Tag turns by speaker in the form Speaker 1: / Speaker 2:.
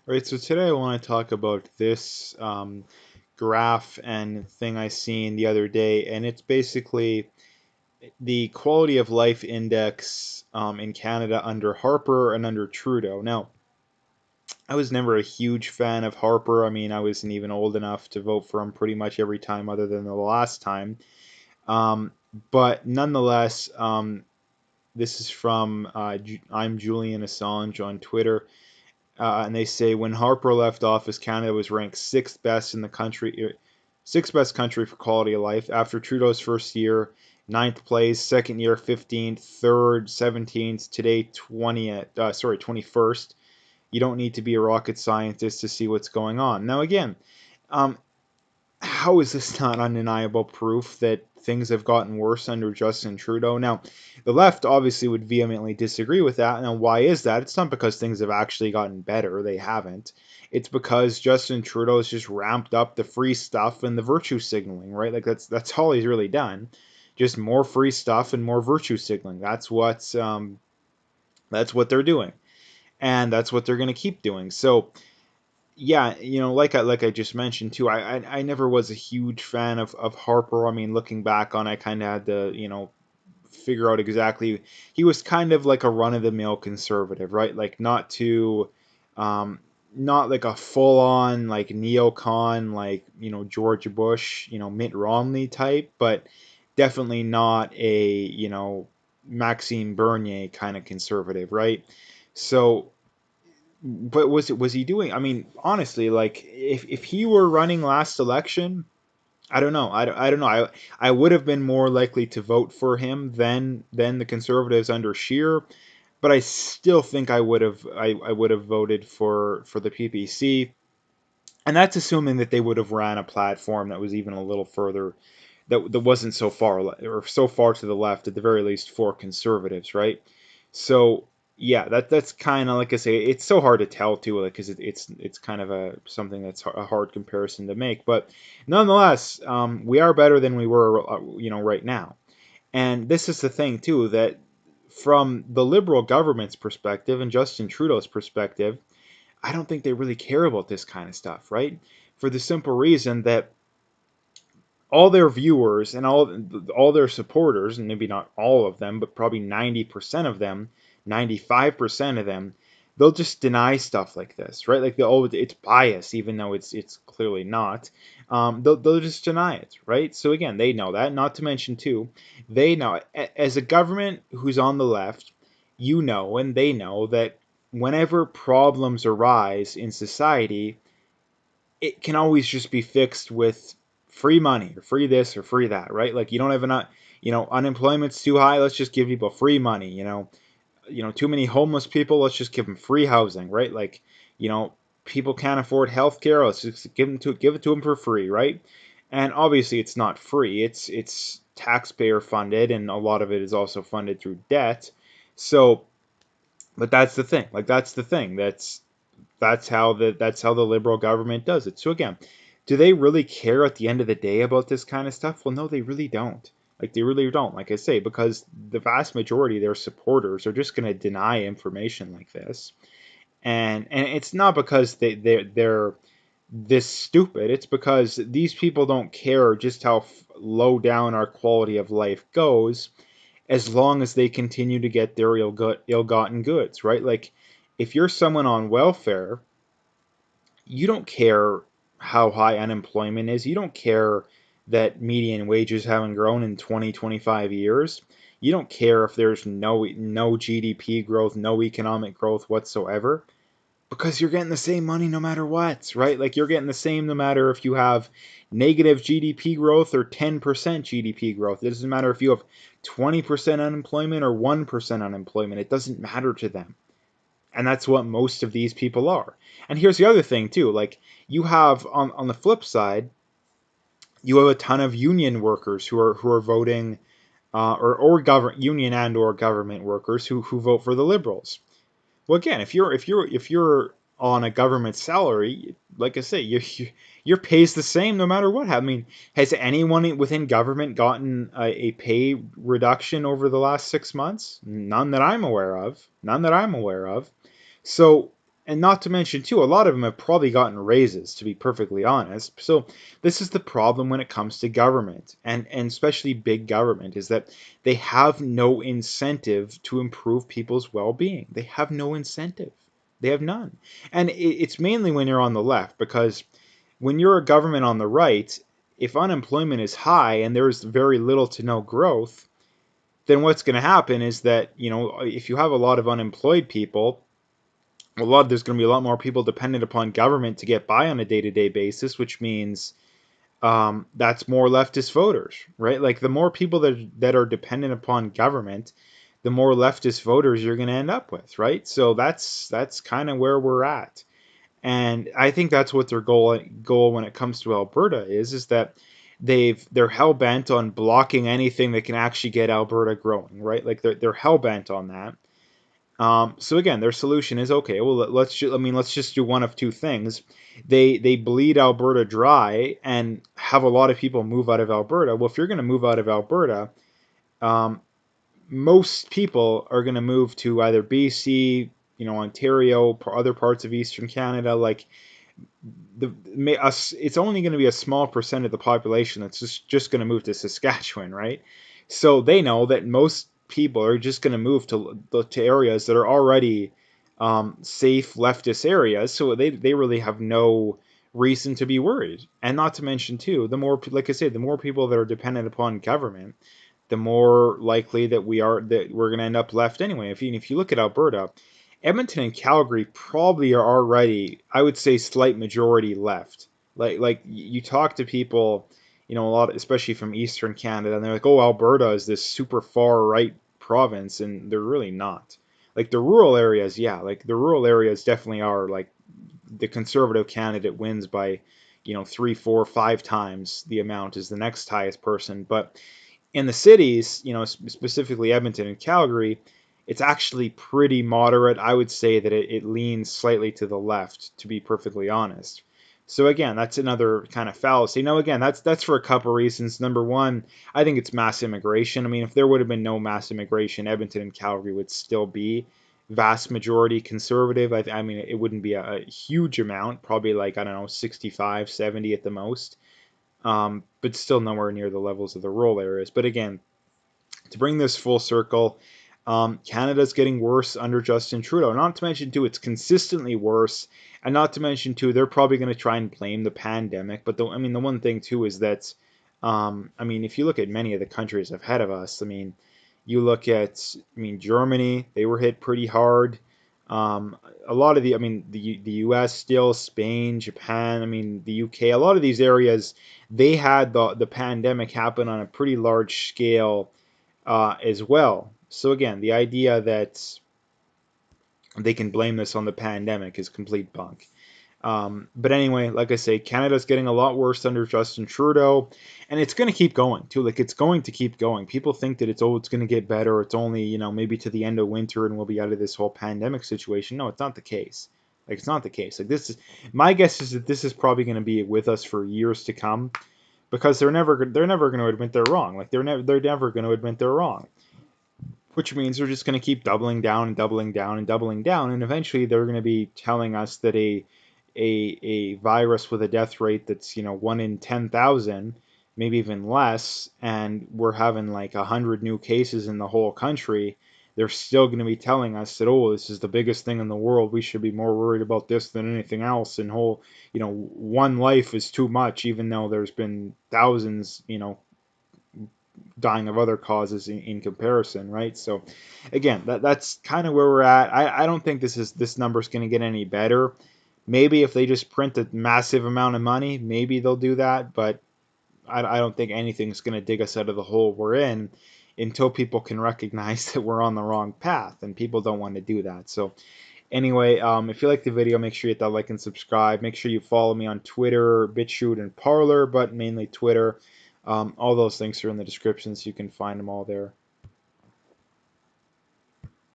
Speaker 1: All right, so today I want to talk about this graph and thing I seen the other day, and it's basically the quality of life index in Canada under Harper and under Trudeau. Now, I was never a huge fan of Harper. I mean, I wasn't even old enough to vote for him pretty much every time other than the last time. Um, but nonetheless, this is from I'm Julian Assange on Twitter. And they say when Harper left office, Canada was ranked sixth best in the country, sixth best country for quality of life. After Trudeau's first year, ninth place, second year 15th, third 17th, today 20th, 21st. You don't need to be a rocket scientist to see what's going on. Now again, um, how is this not undeniable proof that things have gotten worse under Justin Trudeau? Now, the left obviously would vehemently disagree with that. Now, why is that? It's not because things have actually gotten better. They haven't. It's because Justin Trudeau has just ramped up the free stuff and the virtue signaling, right? Like that's all he's really done. Just more free stuff and more virtue signaling. That's what they're doing, and that's what they're going to keep doing. So yeah, like I just mentioned too, I never was a huge fan of Harper. I mean, looking back on, I kind of had to figure out exactly. He was kind of like a run of the mill conservative, right? Like um, not like a full on like neocon like George Bush, Mitt Romney type, but definitely not a Maxime Bernier kind of conservative, right? So but was he doing? I mean, honestly, like if he were running last election, I don't know. I don't know. I would have been more likely to vote for him than the Conservatives under Scheer, but I still think I would have voted for the PPC, and that's assuming that they would have ran a platform that was even a little further that wasn't so far or so far to the left at the very least for conservatives, right? So yeah, that's kind of like I say, it's so hard to tell too, like because it's kind of a something that's a hard comparison to make, but nonetheless, we are better than we were, right now. And this is the thing too that from the liberal government's perspective and Justin Trudeau's perspective, I don't think they really care about this kind of stuff, right? For the simple reason that all their viewers and all their supporters, and maybe not all of them, but probably 90% of them, 95% of them, they'll just deny stuff like this, right? Like it's bias, even though it's clearly not. They'll just deny it, right? So again, they know that. Not to mention too, they know as a government who's on the left, and they know that whenever problems arise in society, it can always just be fixed with free money or free this or free that, right? Like you don't have enough, unemployment's too high. Let's just give people free money. Too many homeless people. Let's just give them free housing, right? Like, you know, people can't afford health care. Let's just give it to them for free, right? And obviously, it's not free. It's taxpayer funded, and a lot of it is also funded through debt. So, but that's the thing. Like that's the thing. That's how the liberal government does it. So again, do they really care at the end of the day about this kind of stuff? Well, no, they really don't. Like they really don't. Like I say, because the vast majority of their supporters are just going to deny information like this, and it's not because they're this stupid. It's because these people don't care just how low down our quality of life goes, as long as they continue to get their ill-gotten goods, right? Like if you're someone on welfare, you don't care how high unemployment is. You don't care that median wages haven't grown in 20, 25 years. You don't care if there's no GDP growth, no economic growth whatsoever, because you're getting the same money no matter what, right? Like you're getting the same no matter if you have negative GDP growth or 10% GDP growth. It doesn't matter if you have 20% unemployment or 1% unemployment. It doesn't matter to them, and that's what most of these people are. And here's the other thing too, like you have on the flip side, you have a ton of union workers who are voting, or government union and or government workers who vote for the liberals. Well, again, if you're on a government salary, like I say, your pay's the same no matter what. I mean, has anyone within government gotten a pay reduction over the last 6 months? None that I'm aware of. None that I'm aware of. So And not to mention, too, a lot of them have probably gotten raises, to be perfectly honest. So this is the problem when it comes to government, and especially big government, is that they have no incentive to improve people's well-being. They have no incentive. They have none. And it's mainly when you're on the left, because when you're a government on the right, if unemployment is high and there's very little to no growth, then what's going to happen is that, if you have a lot of unemployed people, there's going to be a lot more people dependent upon government to get by on a day-to-day basis, which means that's more leftist voters, right? Like the more people that are dependent upon government, the more leftist voters you're going to end up with, right? So that's kind of where we're at, and I think that's what their goal when it comes to Alberta is that they're hell bent on blocking anything that can actually get Alberta growing, right? Like they're hell bent on that. So again, their solution is okay. Well, let's just do one of two things. They bleed Alberta dry and have a lot of people move out of Alberta. Well, if you're going to move out of Alberta, um, most people are going to move to either BC, Ontario, other parts of Eastern Canada. Like it's only going to be a small percent of the population that's just going to move to Saskatchewan, right? So they know that most people are just going to move to areas that are already safe leftist areas, so they really have no reason to be worried. And not to mention too, the more, like I said, the more people that are dependent upon government, the more likely that we're going to end up left anyway. If you look at Alberta, Edmonton and Calgary probably are already, I would say, slight majority left. Like you talk to people, a lot, especially from Eastern Canada, and they're like, "Oh, Alberta is this super far right province," and they're really not. Like the rural areas, yeah, like the rural areas definitely are. Like the conservative candidate wins by, 3, 4, 5 times the amount as the next highest person, but in the cities, specifically Edmonton and Calgary, it's actually pretty moderate. I would say that it leans slightly to the left, to be perfectly honest. So again, that's another kind of fallacy. Now again, that's for a couple reasons. Number one, I think it's mass immigration. I mean, if there would have been no mass immigration, Edmonton and Calgary would still be vast majority conservative. I mean, it wouldn't be a huge amount, probably like, I don't know, 65, 70 at the most, but still nowhere near the levels of the rural areas. But again, to bring this full circle, Canada's getting worse under Justin Trudeau. Not to mention, too, it's consistently worse. And not to mention, too, they're probably going to try and blame the pandemic. But the one thing, too, is that, if you look at many of the countries ahead of us, you look at, Germany, they were hit pretty hard. A lot of the U.S. still, Spain, Japan, the U.K., a lot of these areas, they had the pandemic happen on a pretty large scale as well. So again, the idea that they can blame this on the pandemic is complete bunk. But anyway, like I say, Canada's getting a lot worse under Justin Trudeau, and it's going to keep going too. Like it's going to keep going. People think that it's going to get better. It's only maybe to the end of winter and we'll be out of this whole pandemic situation. No, it's not the case. Like it's not the case. Like this is my guess is that this is probably going to be with us for years to come because they're never going to admit they're wrong. Like they're never going to admit they're wrong, which means they're just going to keep doubling down and doubling down and doubling down, and eventually they're going to be telling us that a virus with a death rate that's 1 in 10,000, maybe even less, and we're having like 100 new cases in the whole country. They're still going to be telling us that, oh, this is the biggest thing in the world. We should be more worried about this than anything else. And one life is too much, even though there's been thousands, dying of other causes in comparison, right? So again, that's kind of where we're at. I don't think this number is going to get any better. Maybe if they just print a massive amount of money, maybe they'll do that, but I don't think anything's going to dig us out of the hole we're in until people can recognize that we're on the wrong path, and people don't want to do that. So anyway, if you like the video, make sure you hit that like and subscribe. Make sure you follow me on Twitter, BitChute, and Parler, but mainly Twitter. All those links are in the description, so you can find them all there.